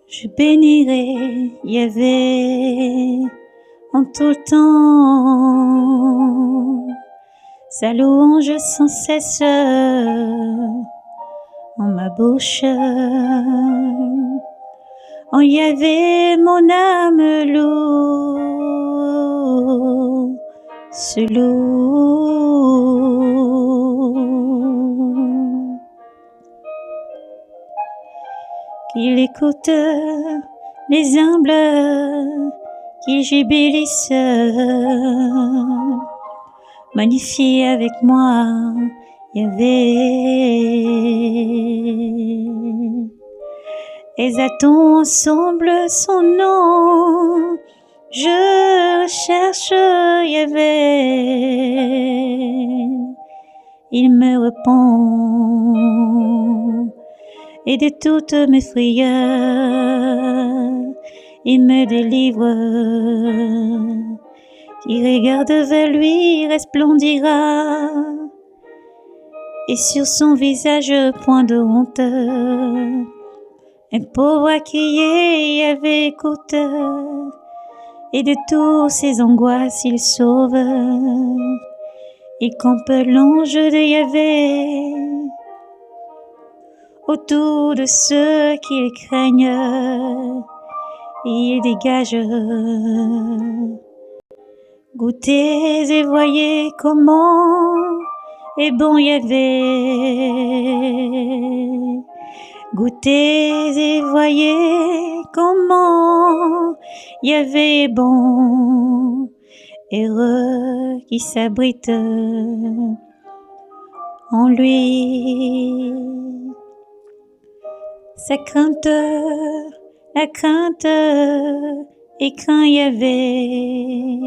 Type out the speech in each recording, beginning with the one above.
Je bénirai Yahvé en tout temps, sa louange sans cesse en ma bouche. En Yahvé mon âme loue, se loue. Qu'il écoute les humbles qui jubilissent, magnifie avec moi Yahvé. Exaltons ensemble son nom, je cherche Yahvé, il me répond, et de toutes mes frayeurs, il me délivre. Qui regarde vers lui resplendira, et sur son visage point de honte. Un pauvre a crié, Yahvé écoute, et de toutes ses angoisses il sauve. Il campe l'ange de Yahvé autour de ceux qui le craignent, il dégage. Goûtez et voyez comment est bon Yahvé. Goûtez et voyez comment Yahvé est bon. Heureux qui s'abrite en lui. Sa crainte, la crainte, et craint Yahvé.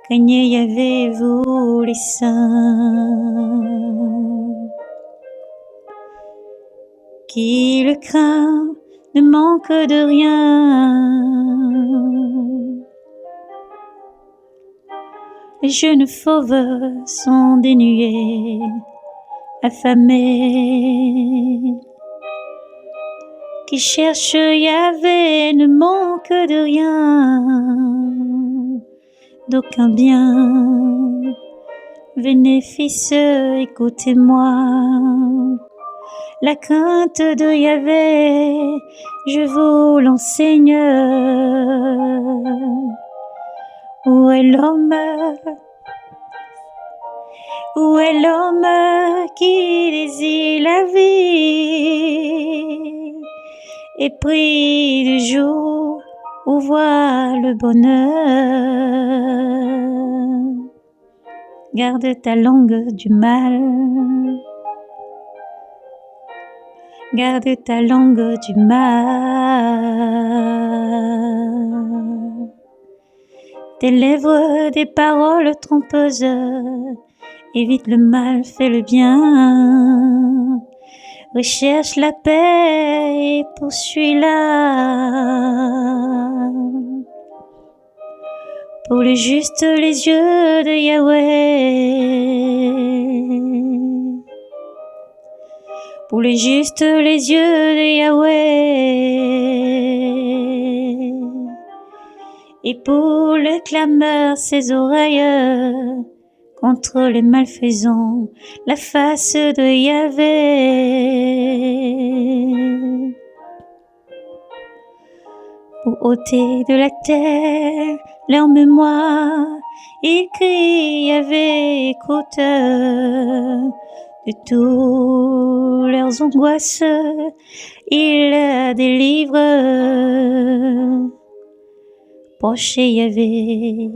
Craignez Yahvé, vous les saints. Qui le craint ne manque de rien. Les jeunes fauves sont dénués, affamés. Qui cherche Yahvé ne manque de rien, d'aucun bien. Venez fils, écoutez-moi. La crainte de Yahvé, je vous l'enseigne. Où est l'homme? Où est l'homme qui désire la vie et prie du jour où voit le bonheur? Garde ta langue du mal. Garde ta langue du mal. Tes lèvres des paroles trompeuses. Évite le mal, fais le bien. Recherche la paix et poursuis-la. Pour le juste, les yeux de Yahweh. Pour le juste, les yeux de Yahweh. Et pour le clameur, ses oreilles. Contre les malfaisants, la face de Yahvé. Pour ôter de la terre leur mémoire, il crie Yahvé, écoute. de toutes leurs angoisses, il la délivre. Proche Yahvé,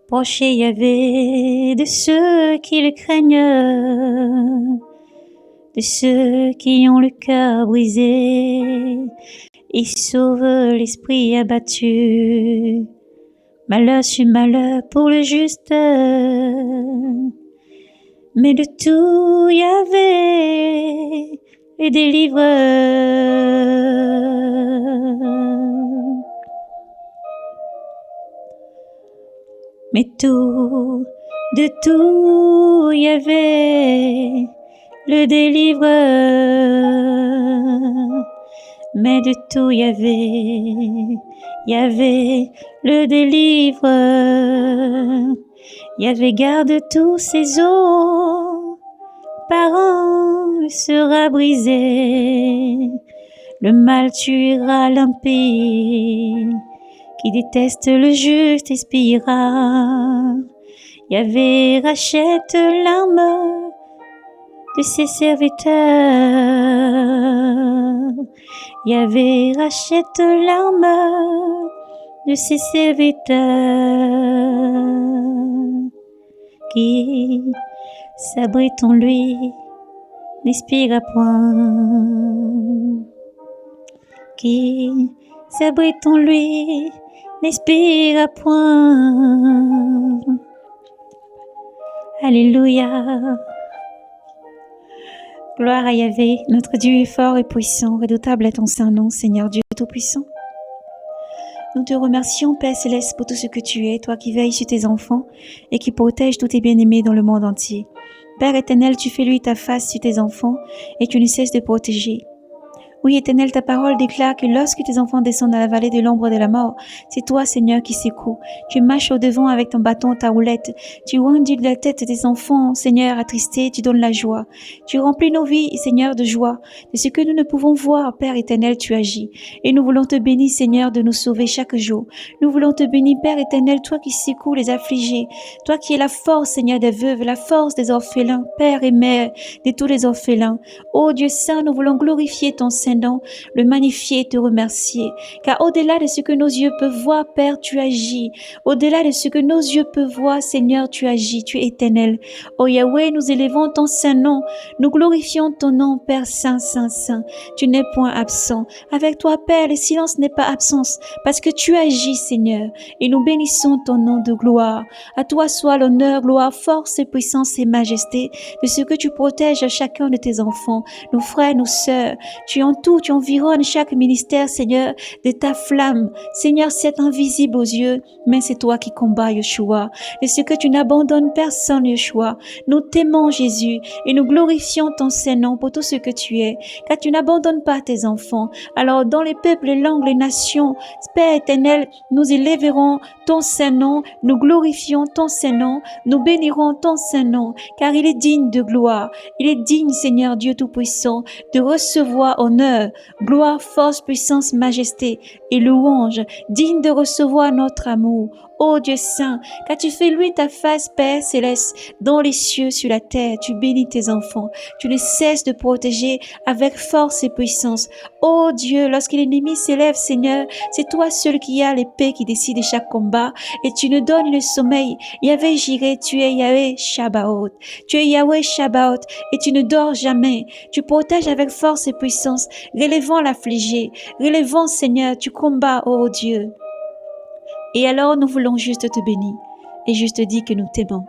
proche Yahvé de ceux qui le craignent, de ceux qui ont le cœur brisé. Il sauve l'esprit abattu. Malheur sur malheur pour le juste, mais de tout Yahvé les délivre. Mais tout, de tout Yahvé le délivre. Mais de tout Yahvé le délivre. Yahvé garde tous ses os, parole sera brisé. Le mal tuera l'impie, qui déteste le juste expirera. Yahvé rachète l'âme de ses serviteurs. Yahvé rachète l'âme de ses serviteurs, qui s'abrite en lui, n'expira point. Qui s'abrite en lui, n'expira point. Alléluia. Gloire à Yahvé, notre Dieu est fort et puissant, redoutable est ton saint nom, Seigneur Dieu Tout-Puissant. Nous te remercions, Père Céleste, pour tout ce que tu es, toi qui veilles sur tes enfants et qui protèges tous tes bien-aimés dans le monde entier. Père éternel, tu fais luire ta face sur tes enfants et tu ne cesses de protéger. Oui, Éternel, ta parole déclare que lorsque tes enfants descendent dans la vallée de l'ombre de la mort, c'est toi, Seigneur, qui secoue. Tu marches au devant avec ton bâton, ta roulette. Tu ondules la tête de tes enfants, Seigneur, attristés, tu donnes la joie. Tu remplis nos vies, Seigneur, de joie. De ce que nous ne pouvons voir, Père éternel, tu agis. Et nous voulons te bénir, Seigneur, de nous sauver chaque jour. Nous voulons te bénir, Père éternel, toi qui secoues les affligés. Toi qui es la force, Seigneur, des veuves, la force des orphelins, Père et Mère de tous les orphelins. Ô Dieu saint, nous voulons glorifier ton Saint-Nom, le magnifier et te remercier. Car au-delà de ce que nos yeux peuvent voir, Père, tu agis. Au-delà de ce que nos yeux peuvent voir, Seigneur, tu agis, tu es éternel. Ô Yahweh, nous élevons ton Saint-Nom. Nous glorifions ton nom, Père Saint, Saint, Saint. Tu n'es point absent. Avec toi, Père, le silence n'est pas absence, parce que tu agis, Seigneur. Et nous bénissons ton nom de gloire. À toi soit l'honneur, gloire, force, puissance et majesté de ce que tu protèges à chacun de tes enfants, nos frères, nos sœurs. Tu entoures, tu environnes chaque ministère, Seigneur, de ta flamme. Seigneur, c'est invisible aux yeux, mais c'est toi qui combats, Yeshua. De ce que tu n'abandonnes personne, Yeshua. Nous t'aimons, Jésus, et nous glorifions ton Saint-Nom pour tout ce que tu es, car tu n'abandonnes pas tes enfants. Alors, dans les peuples, les langues, les nations, Père éternel, nous élèverons ton Saint-Nom, nous glorifions ton Saint-Nom, nous bénirons ton Saint-Nom, car il est digne de gloire. Il est digne, Seigneur Dieu Tout-Puissant, de recevoir honneur, gloire, force, puissance, majesté et louange, digne de recevoir notre amour. Ô Dieu saint, car tu fais luire ta face, Père céleste, dans les cieux, sur la terre, tu bénis tes enfants, tu ne cesses de protéger avec force et puissance. Ô Dieu, lorsque l'ennemi s'élève, Seigneur, c'est toi seul qui as l'épée qui décide de chaque combat, et tu nous donnes le sommeil. Yahvé Jireh, tu es Yahvé Shabbaoth, tu es Yahvé Shabbaoth, et tu ne dors jamais, tu protèges avec force et puissance, relevant l'affligé, relevant, Seigneur, tu combats, ô Dieu. Et alors nous voulons juste te bénir et juste dire que nous t'aimons.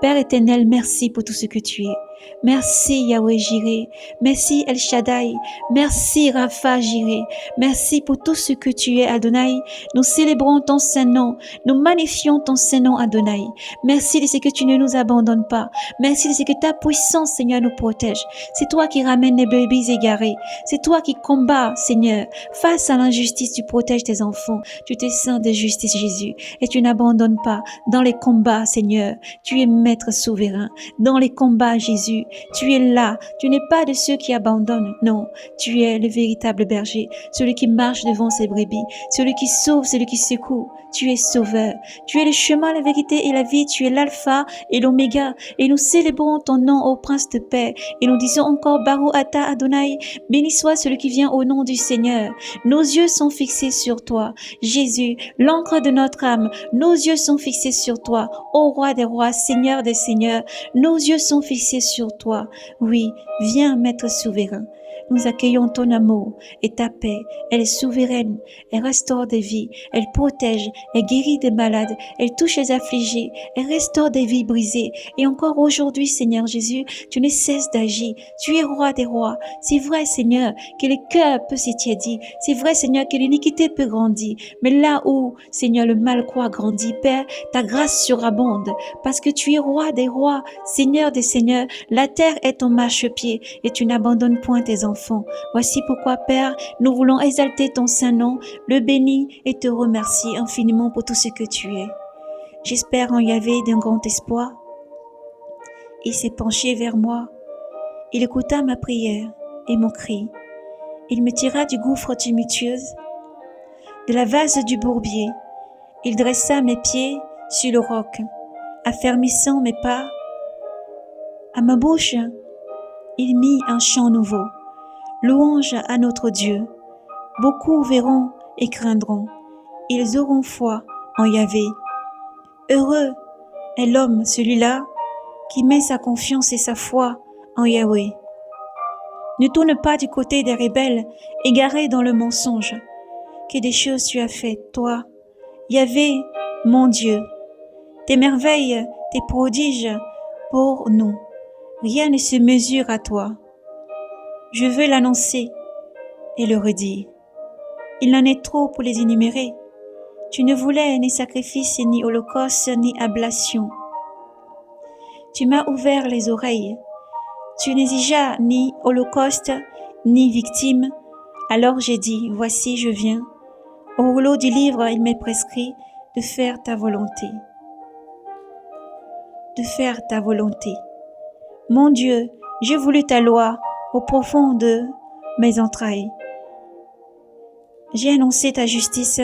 Père éternel, merci pour tout ce que tu es. Merci Yahweh Jireh, merci El Shaddai, merci Rapha Jireh, merci pour tout ce que tu es Adonai. Nous célébrons ton Saint-Nom, nous magnifions ton Saint-Nom Adonai. Merci de ce que tu ne nous abandonnes pas, merci de ce que ta puissance Seigneur nous protège. C'est toi qui ramènes les brebis égarés, c'est toi qui combats Seigneur. Face à l'injustice, tu protèges tes enfants, tu t'es saint de justice Jésus et tu n'abandonnes pas dans les combats Seigneur. Tu es maître souverain dans les combats Jésus. Jésus, tu es là. Tu n'es pas de ceux qui abandonnent. Non, tu es le véritable berger, celui qui marche devant ses brebis, celui qui sauve, celui qui secoue. Tu es sauveur. Tu es le chemin, la vérité et la vie. Tu es l'alpha et l'oméga. Et nous célébrons ton nom, ô Prince de paix. Et nous disons encore, Baruch Ata Adonai, béni soit celui qui vient au nom du Seigneur. Nos yeux sont fixés sur toi, Jésus, l'encre de notre âme. Nos yeux sont fixés sur toi, ô Roi des rois, Seigneur des seigneurs. Nos yeux sont fixés sur toi. Oui, viens, Maître souverain. Nous accueillons ton amour et ta paix. Elle est souveraine, elle restaure des vies, elle protège, elle guérit des malades, elle touche les affligés, elle restaure des vies brisées. Et encore aujourd'hui, Seigneur Jésus, tu ne cesses d'agir. Tu es roi des rois. C'est vrai, Seigneur, que le cœur peut s'étiédir. C'est vrai, Seigneur, que l'iniquité peut grandir. Mais là où, Seigneur, le mal croit grandir, Père, ta grâce surabonde. Parce que tu es roi des rois, Seigneur des seigneurs. La terre est ton marchepied et tu n'abandonnes point tes enfants. Voici pourquoi, Père, nous voulons exalter ton saint nom, le bénir et te remercier infiniment pour tout ce que tu es. J'espère en Yahvé d'un grand espoir. Il s'est penché vers moi. Il écouta ma prière et mon cri. Il me tira du gouffre tumultueux, de la vase du bourbier. Il dressa mes pieds sur le roc, affermissant mes pas. À ma bouche, il mit un chant nouveau. Louange à notre Dieu. Beaucoup verront et craindront. Ils auront foi en Yahvé. Heureux est l'homme, celui-là, qui met sa confiance et sa foi en Yahweh. Ne tourne pas du côté des rebelles, égarés dans le mensonge. Que des choses tu as faites, toi, Yahvé, mon Dieu. Tes merveilles, tes prodiges pour nous. Rien ne se mesure à toi. Je veux l'annoncer et le redire. Il en est trop pour les énumérer. Tu ne voulais ni sacrifice, ni holocauste, ni ablation. Tu m'as ouvert les oreilles. Tu n'exigeas ni holocauste, ni victime. Alors j'ai dit, voici je viens. Au rouleau du livre, il m'est prescrit de faire ta volonté. De faire ta volonté. Mon Dieu, j'ai voulu ta loi au profond de mes entrailles. J'ai annoncé ta justice.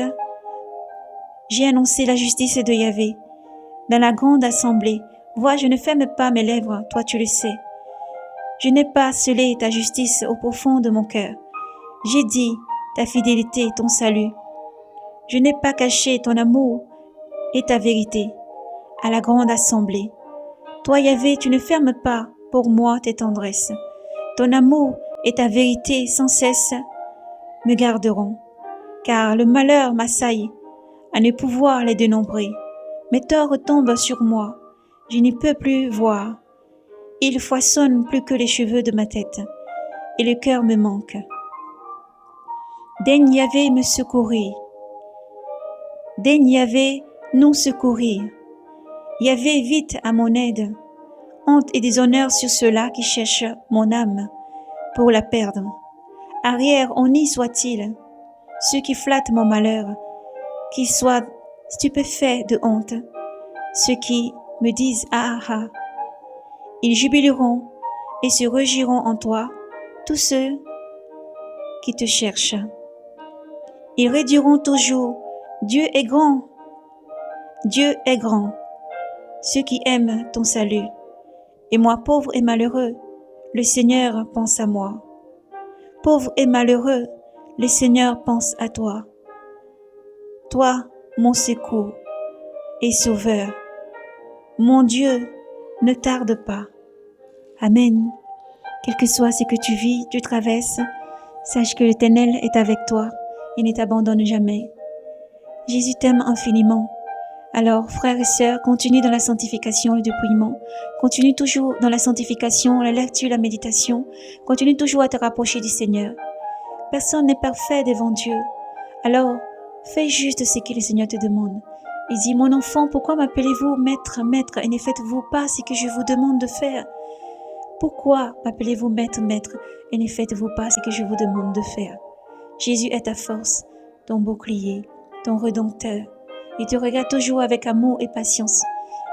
J'ai annoncé la justice de Yahvé. Dans la grande assemblée, vois, je ne ferme pas mes lèvres, toi tu le sais. Je n'ai pas scellé ta justice au profond de mon cœur. J'ai dit ta fidélité, ton salut. Je n'ai pas caché ton amour et ta vérité à la grande assemblée. Toi, Yahvé, tu ne fermes pas pour moi tes tendresses. Ton amour et ta vérité sans cesse me garderont, car le malheur m'assaille à ne pouvoir les dénombrer. Mes torts tombent sur moi, je n'y peux plus voir. Ils foisonnent plus que les cheveux de ma tête, et le cœur me manque. Daigne Yahvé me secourir. Daigne Yahvé nous secourir. Yahvé vite à mon aide. Honte et déshonneur sur ceux-là qui cherchent mon âme pour la perdre. Arrière, on y soit-il, ceux qui flattent mon malheur, qu'ils soient stupéfaits de honte, ceux qui me disent ah ah ah. Ils jubileront et se réjouiront en toi, tous ceux qui te cherchent. Ils rediront toujours, Dieu est grand, Dieu est grand, ceux qui aiment ton salut. Et moi, pauvre et malheureux, le Seigneur pense à moi. Pauvre et malheureux, le Seigneur pense à toi. Toi, mon secours et sauveur. Mon Dieu, ne tarde pas. Amen. Quel que soit ce que tu vis, tu traverses, sache que l'Éternel est avec toi et ne t'abandonne jamais. Jésus t'aime infiniment. Alors, frères et sœurs, continue dans la sanctification et le dépouillement. Continue toujours dans la sanctification, la lecture, la méditation. Continue toujours à te rapprocher du Seigneur. Personne n'est parfait devant Dieu. Alors, fais juste ce que le Seigneur te demande. Il dit, mon enfant, pourquoi m'appelez-vous maître, maître, et ne faites-vous pas ce que je vous demande de faire? Pourquoi m'appelez-vous maître, maître, et ne faites-vous pas ce que je vous demande de faire? Jésus est ta force, ton bouclier, ton rédempteur. Il te regarde toujours avec amour et patience.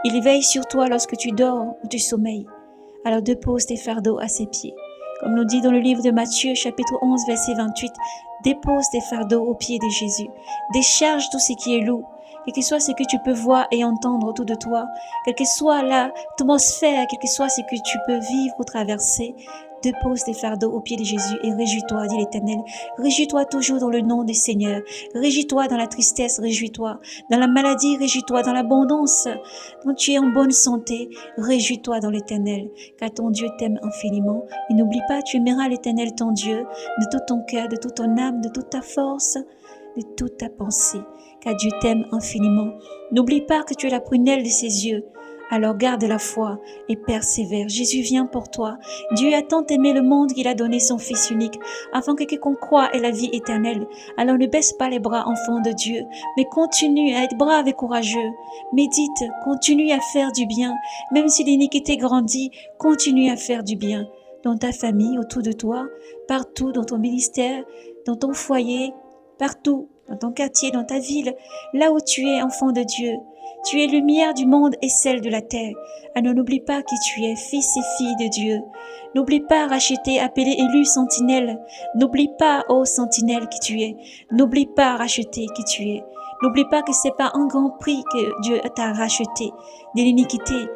Il veille sur toi lorsque tu dors ou tu sommeilles. Alors dépose tes fardeaux à ses pieds. Comme nous dit dans le livre de Matthieu, chapitre 11, verset 28, dépose tes fardeaux aux pieds de Jésus. Décharge tout ce qui est lourd, quel que soit ce que tu peux voir et entendre autour de toi, quelle que soit l'atmosphère, quel que soit ce que tu peux vivre ou traverser. Dépose tes fardeaux aux pieds de Jésus et réjouis-toi, dit l'Éternel. Réjouis-toi toujours dans le nom du Seigneur. Réjouis-toi dans la tristesse, réjouis-toi. Dans la maladie, réjouis-toi. Dans l'abondance, quand tu es en bonne santé, réjouis-toi dans l'Éternel. Car ton Dieu t'aime infiniment. Et n'oublie pas, tu aimeras l'Éternel ton Dieu de tout ton cœur, de toute ton âme, de toute ta force, de toute ta pensée. Car Dieu t'aime infiniment. N'oublie pas que tu es la prunelle de ses yeux. Alors garde la foi et persévère. Jésus vient pour toi. Dieu a tant aimé le monde qu'il a donné son Fils unique, afin que quiconque croit ait la vie éternelle. Alors ne baisse pas les bras, enfant de Dieu, mais continue à être brave et courageux. Médite, continue à faire du bien. Même si l'iniquité grandit, continue à faire du bien. Dans ta famille, autour de toi, partout, dans ton ministère, dans ton foyer, partout, dans ton quartier, dans ta ville, là où tu es, enfant de Dieu. Tu es lumière du monde et celle de la terre. Alors n'oublie pas qui tu es, fils et fille de Dieu. N'oublie pas, racheté, appelé, élu, sentinelle. N'oublie pas, ô sentinelle, qui tu es. N'oublie pas, racheté, qui tu es. N'oublie pas que c'est pas un grand prix que Dieu t'a racheté de l'iniquité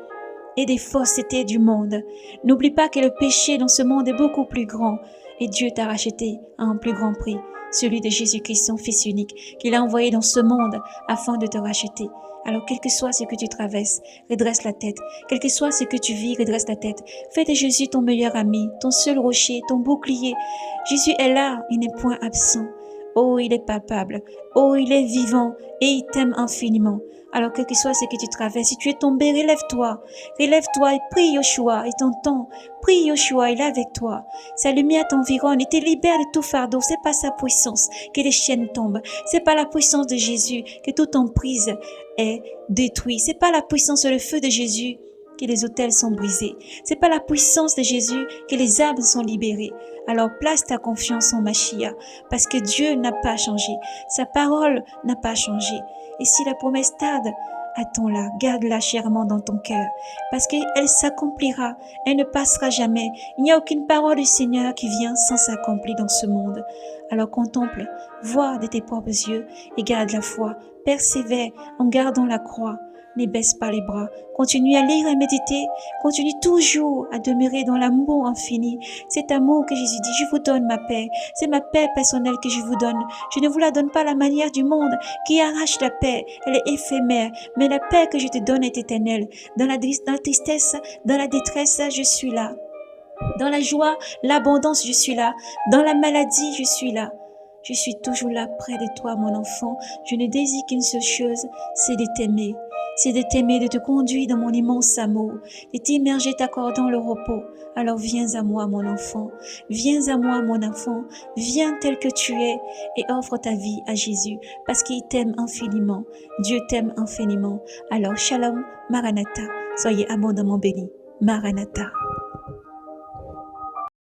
et des faussetés du monde. N'oublie pas que le péché dans ce monde est beaucoup plus grand et Dieu t'a racheté à un plus grand prix, celui de Jésus-Christ, son Fils unique, qu'il a envoyé dans ce monde afin de te racheter. Alors, quel que soit ce que tu traverses, redresse la tête. Quel que soit ce que tu vis, redresse la tête. Fais de Jésus ton meilleur ami, ton seul rocher, ton bouclier. Jésus est là, il n'est point absent. Oh, il est palpable. Oh, il est vivant et il t'aime infiniment. Alors, quel que soit ce que tu traverses, si tu es tombé, relève-toi. Relève-toi et prie Yoshua, il t'entend. Prie Yoshua, il est avec toi. Sa lumière t'environne et te libère de tout fardeau. C'est pas sa puissance que les chaînes tombent. C'est pas la puissance de Jésus que toute emprise est détruite. C'est pas la puissance de le feu de Jésus que les autels sont brisés. C'est pas la puissance de Jésus que les âmes sont libérées. Alors place ta confiance en Machia, parce que Dieu n'a pas changé. Sa parole n'a pas changé. Et si la promesse tarde, attends-la, garde-la chèrement dans ton cœur, parce qu'elle s'accomplira, elle ne passera jamais. Il n'y a aucune parole du Seigneur qui vient sans s'accomplir dans ce monde. Alors contemple, vois de tes propres yeux et garde la foi. Persévère en gardant la croix. Ne baisse pas les bras. Continue à lire et méditer. Continue toujours à demeurer dans l'amour infini. Cet amour que Jésus dit, je vous donne ma paix. C'est ma paix personnelle que je vous donne. Je ne vous la donne pas à la manière du monde qui arrache la paix. Elle est éphémère. Mais la paix que je te donne est éternelle. Dans la tristesse, dans la détresse, je suis là. Dans la joie, l'abondance, je suis là. Dans la maladie, je suis là. Je suis toujours là près de toi, mon enfant. Je ne désire qu'une seule chose, c'est de t'aimer. C'est de t'aimer, de te conduire dans mon immense amour, de t'immerger t'accordant le repos. Alors viens à moi, mon enfant. Viens à moi, mon enfant. Viens tel que tu es et offre ta vie à Jésus parce qu'il t'aime infiniment. Dieu t'aime infiniment. Alors, shalom, Maranatha. Soyez abondamment bénis. Maranatha.